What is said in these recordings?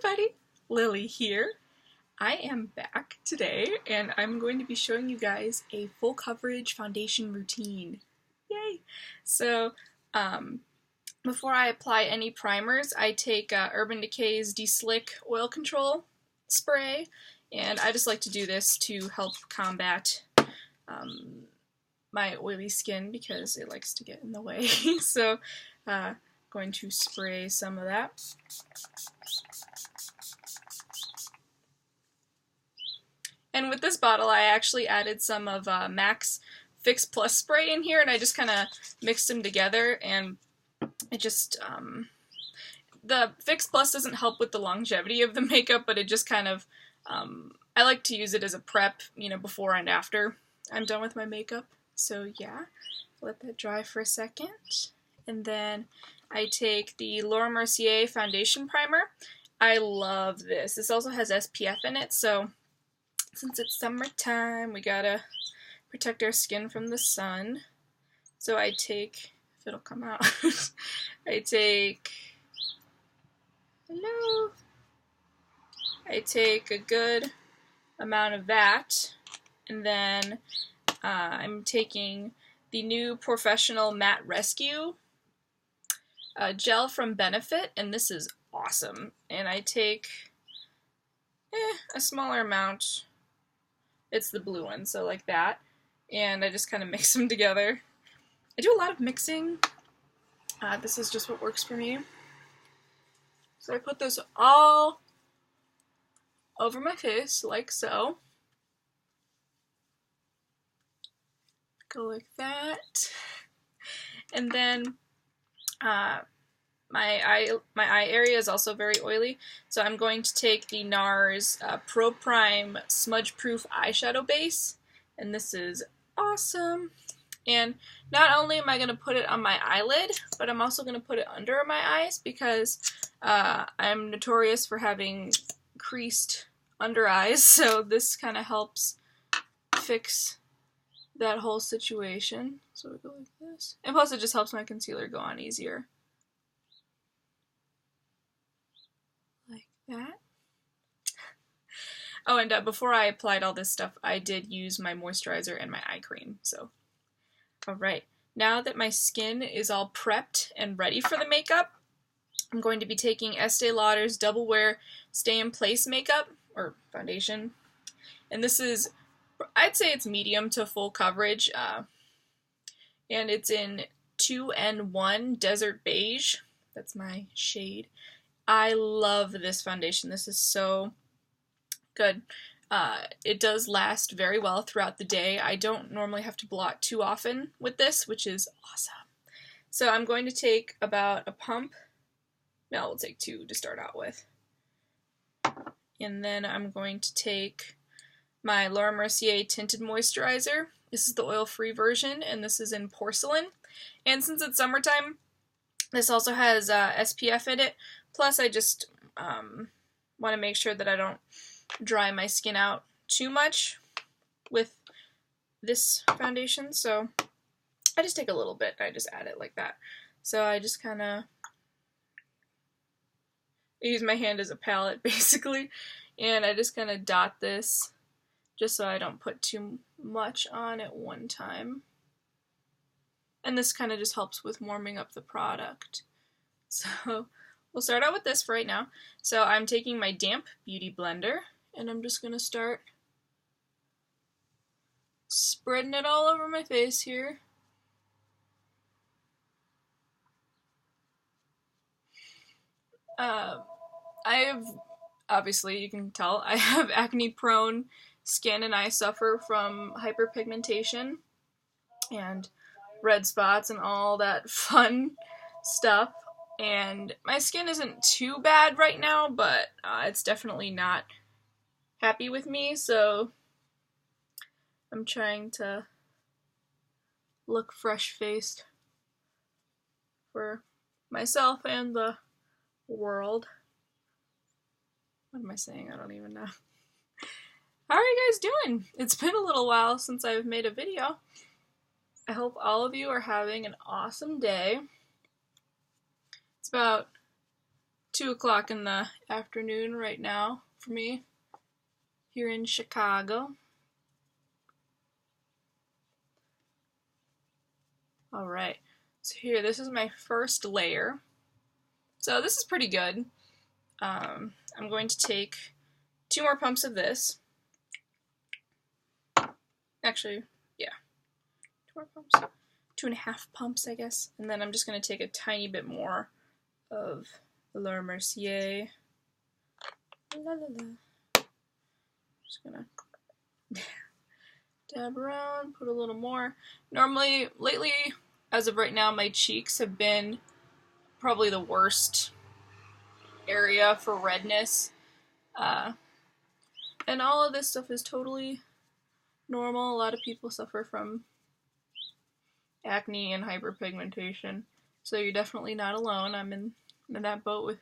everybody, Lily here. I am back today and I'm going to be showing you guys a full coverage foundation routine. Yay! So, before I apply any primers, I take Urban Decay's De-Slick Oil Control Spray, and I just like to do this to help combat my oily skin because it likes to get in the way. So, going to spray some of that. And with this bottle, I actually added some of MAC's Fix Plus spray in here, and I just kind of mixed them together, and it just, the Fix Plus doesn't help with the longevity of the makeup, but it just kind of, I like to use it as a prep, you know, before and after I'm done with my makeup. So yeah, let that dry for a second. And then I take the Laura Mercier Foundation Primer. I love this. This also has SPF in it, so since it's summertime, we gotta protect our skin from the sun. So I take, if it'll come out, I take a good amount of that, and then I'm taking the new Professional Matte Rescue gel from Benefit, and this is awesome. And I take a smaller amount. It's the blue one, so like that. And I just kind of mix them together. I do a lot of mixing. This is just what works for me. So I put this all over my face, like so. Go like that. And then my eye area is also very oily, so I'm going to take the NARS Pro Prime Smudge Proof Eyeshadow Base, and this is awesome. And not only am I going to put it on my eyelid, but I'm also going to put it under my eyes because I'm notorious for having creased under eyes, so this kind of helps fix that whole situation. So we go like this. And plus it just helps my concealer go on easier. Like that. Oh, and before I applied all this stuff, I did use my moisturizer and my eye cream. So, alright. Now that my skin is all prepped and ready for the makeup, I'm going to be taking Estee Lauder's Double Wear Stay in Place makeup, or foundation. And this is, I'd say it's medium to full coverage. And it's in 2N1 Desert Beige. That's my shade. I love this foundation. This is so good. It does last very well throughout the day. I don't normally have to blot too often with this, which is awesome. So I'm going to take about a pump. No, we'll take two to start out with. And then I'm going to take my Laura Mercier Tinted Moisturizer. This is the oil-free version, and this is in Porcelain. And since it's summertime, this also has SPF in it. Plus, I just want to make sure that I don't dry my skin out too much with this foundation. So I just take a little bit, and I just add it like that. So I just kind of use my hand as a palette, basically. And I just kind of dot this just so I don't put too much on at one time. And this kind of just helps with warming up the product. So we'll start out with this for right now. So I'm taking my damp beauty blender, and I'm just going to start spreading it all over my face here. Obviously, you can tell, I have acne-prone skin, and I suffer from hyperpigmentation and red spots and all that fun stuff. And my skin isn't too bad right now, but it's definitely not happy with me, so I'm trying to look fresh-faced for myself and the world. What am I saying? I don't even know. How are you guys doing? It's been a little while since I've made a video. I hope all of you are having an awesome day. It's about 2 o'clock in the afternoon right now for me here in Chicago. Alright, so here, this is my first layer. So this is pretty good. I'm going to take 2 more pumps of this. Actually, yeah, 2 more pumps. 2.5 pumps, I guess. And then I'm just going to take a tiny bit more of Le Mercier. La, la, la. Just gonna dab around, put a little more. Normally, lately, as of right now, my cheeks have been probably the worst area for redness. And all of this stuff is totally normal. A lot of people suffer from acne and hyperpigmentation, so you're definitely not alone. I'm in that boat with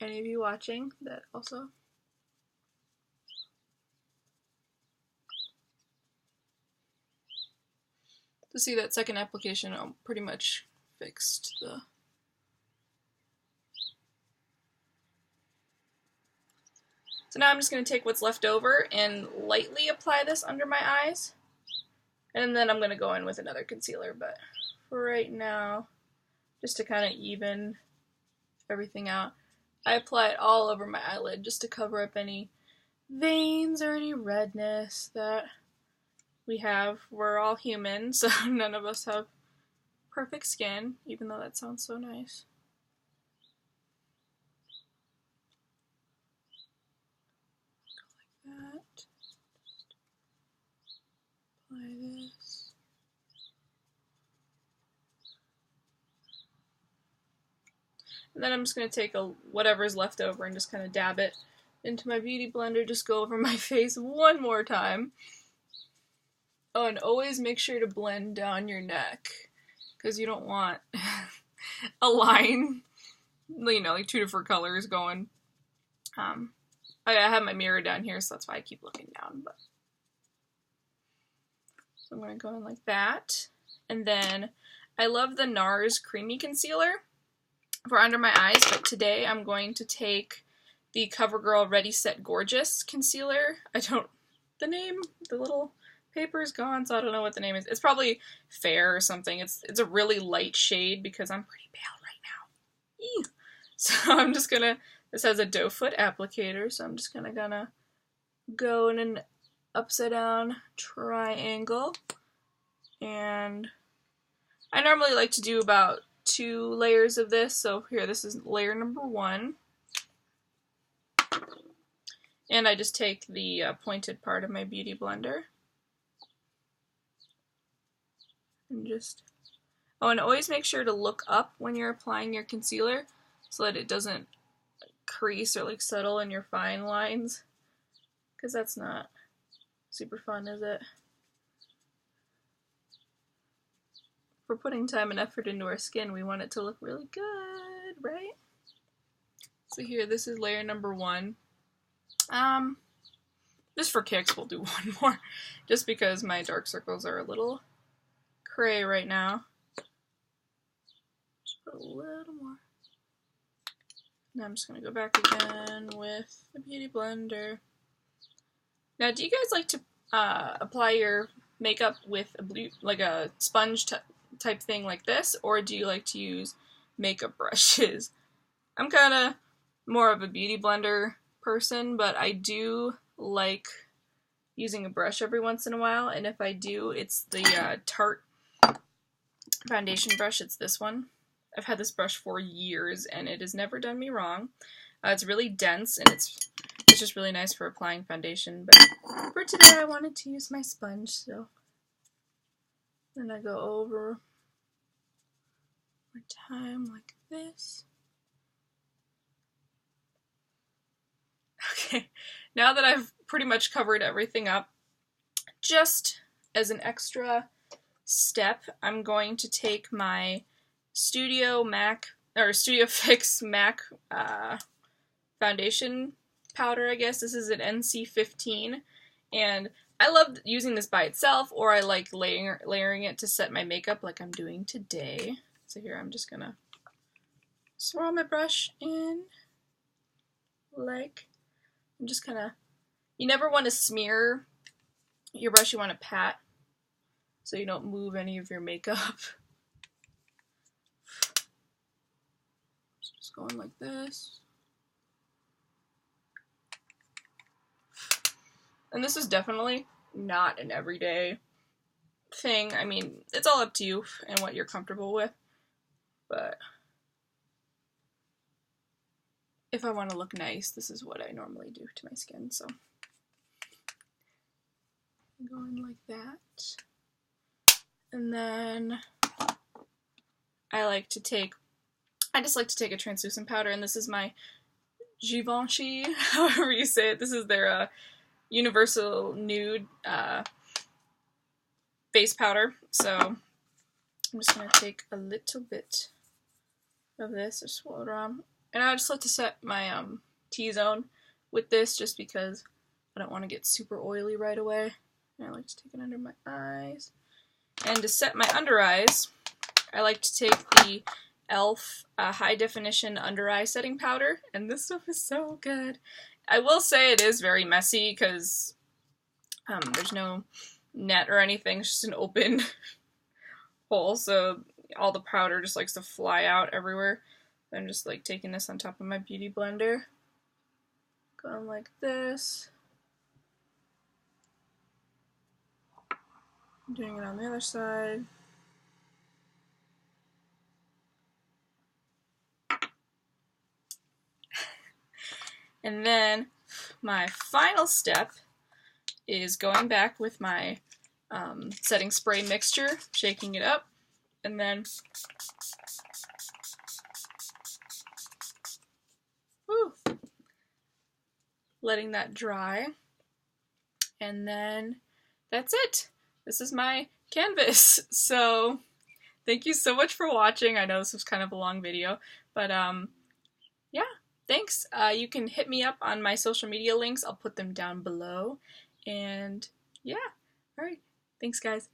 any of you watching that also. To see that second application, I pretty much fixed the... So now I'm just going to take what's left over and lightly apply this under my eyes. And then I'm going to go in with another concealer, but for right now, just to kind of even everything out, I apply it all over my eyelid just to cover up any veins or any redness that we have. We're all human, so none of us have perfect skin, even though that sounds so nice. Go like that. Apply this. And then I'm just going to take whatever's left over and just kind of dab it into my beauty blender, just go over my face one more time. Oh, and always make sure to blend down your neck, because you don't want a line, you know, like 2 different colors going. I have my mirror down here, so that's why I keep looking down. But so I'm going to go in like that. And then I love the NARS Creamy Concealer for under my eyes, but today I'm going to take the CoverGirl Ready Set Gorgeous Concealer. The little paper is gone, so I don't know what the name is. It's probably Fair or something. It's a really light shade because I'm pretty pale right now. Ew. So I'm just gonna, this has a doe foot applicator, so I'm just gonna go in an upside down triangle. And I normally like to do about 2 layers of this, so here, this is layer number 1. And I just take the pointed part of my beauty blender. And just, oh, and always make sure to look up when you're applying your concealer so that it doesn't crease or like settle in your fine lines, because that's not super fun, is it? If we're putting time and effort into our skin, we want it to look really good, right? So here, this is layer number 1. Just for kicks, we'll do 1 more, just because my dark circles are a little cray right now. Just put a little more. Now I'm just going to go back again with the beauty blender. Now, do you guys like to apply your makeup with a sponge type thing like this, or do you like to use makeup brushes? I'm kind of more of a beauty blender person, but I do like using a brush every once in a while, and if I do, it's the Tarte foundation brush. It's this one. I've had this brush for years, and it has never done me wrong. It's really dense, and it's just really nice for applying foundation, but for today I wanted to use my sponge, so then I go over my time like this. Okay, now that I've pretty much covered everything up, just as an extra step, I'm going to take my Studio Fix MAC foundation powder, I guess. This is an NC15, and I love using this by itself, or I like layering it to set my makeup like I'm doing today. So here I'm just gonna swirl my brush in, like, and just kind of, you never want to smear your brush, you want to pat so you don't move any of your makeup. Just going like this. And this is definitely not an everyday thing. I mean, it's all up to you and what you're comfortable with. But if I want to look nice, this is what I normally do to my skin. So going like that. And then I just like to take a translucent powder, and this is my Givenchy, however you say it. This is their Universal Nude face powder. So I'm just going to take a little bit of this, or swirl it around. And I just like to set my T-zone with this just because I don't want to get super oily right away. And I like to take it under my eyes. And to set my under eyes, I like to take the e.l.f. High Definition Under Eye Setting Powder. And this stuff is so good. I will say it is very messy because there's no net or anything. It's just an open hole. So all the powder just likes to fly out everywhere. I'm just like taking this on top of my beauty blender. Going like this. Doing it on the other side. And then my final step is going back with my setting spray mixture, shaking it up, and then letting that dry. And then that's it. This is my canvas. So thank you so much for watching. I know this was kind of a long video, but yeah, thanks. You can hit me up on my social media links. I'll put them down below. And yeah, all right. Thanks, guys.